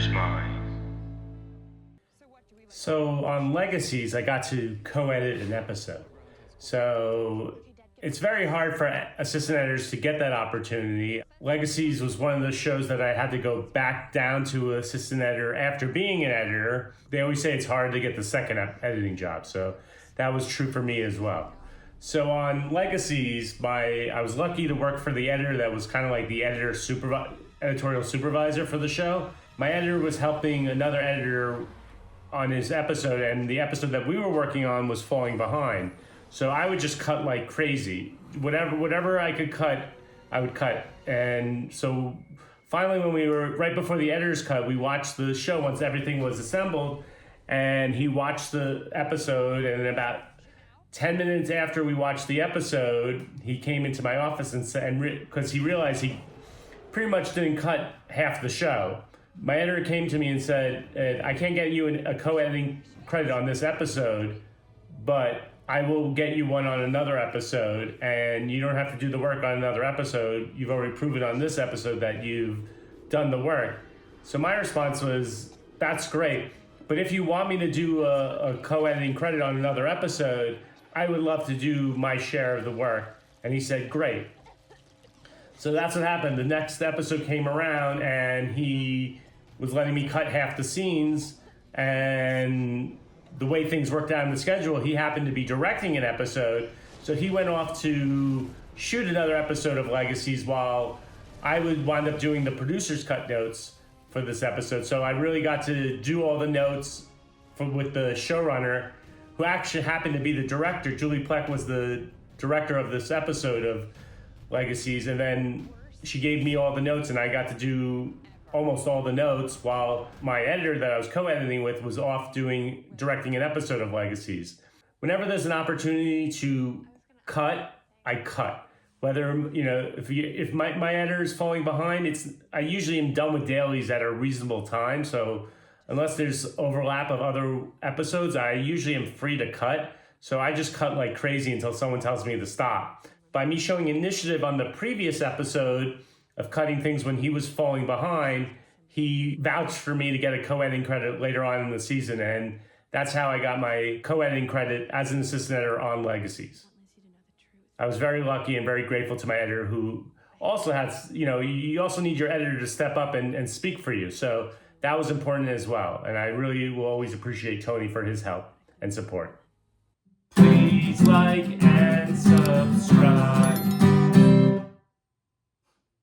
editor's mind. So on Legacies, I got to co-edit an episode. So it's very hard for assistant editors to get that opportunity. Legacies was one of those shows that I had to go back down to assistant editor after being an editor. They always say it's hard to get the second editing job. So that was true for me as well. So on Legacies, I was lucky to work for the editor that was kind of like the editorial supervisor for the show. My editor was helping another editor on his episode, and the episode that we were working on was falling behind. So I would just cut like crazy. Whatever I could cut, I would cut. And so finally, when we were right before the editor's cut, we watched the show once everything was assembled, and he watched the episode, and about 10 minutes after we watched the episode, he came into my office and said, because he realized he pretty much didn't cut half the show. My editor came to me and said, I can't get you a co-editing credit on this episode, but I will get you one on another episode, and you don't have to do the work on another episode. You've already proven on this episode that you've done the work. So my response was, that's great, but if you want me to do a co-editing credit on another episode, I would love to do my share of the work. And he said, great. So that's what happened. The next episode came around, and he was letting me cut half the scenes, and the way things worked out in the schedule, he happened to be directing an episode, so he went off to shoot another episode of Legacies while I would wind up doing the producer's cut notes for this episode. So I really got to do all the notes with the showrunner, who actually happened to be the director. Julie Pleck was the director of this episode of Legacies, and then she gave me all the notes, and I got to do almost all the notes while my editor that I was co-editing with was off directing an episode of Legacies. Whenever there's an opportunity to cut, I cut. Whether, if my editor is falling behind, I usually am done with dailies at a reasonable time. So unless there's overlap of other episodes, I usually am free to cut. So I just cut like crazy until someone tells me to stop. By me showing initiative on the previous episode of cutting things when he was falling behind, he vouched for me to get a co-editing credit later on in the season, and that's how I got my co-editing credit as an assistant editor on Legacies. I was very lucky and very grateful to my editor, who also has, you also need your editor to step up and speak for you. So that was important as well, and I really will always appreciate Tony for his help and support. Please like and subscribe.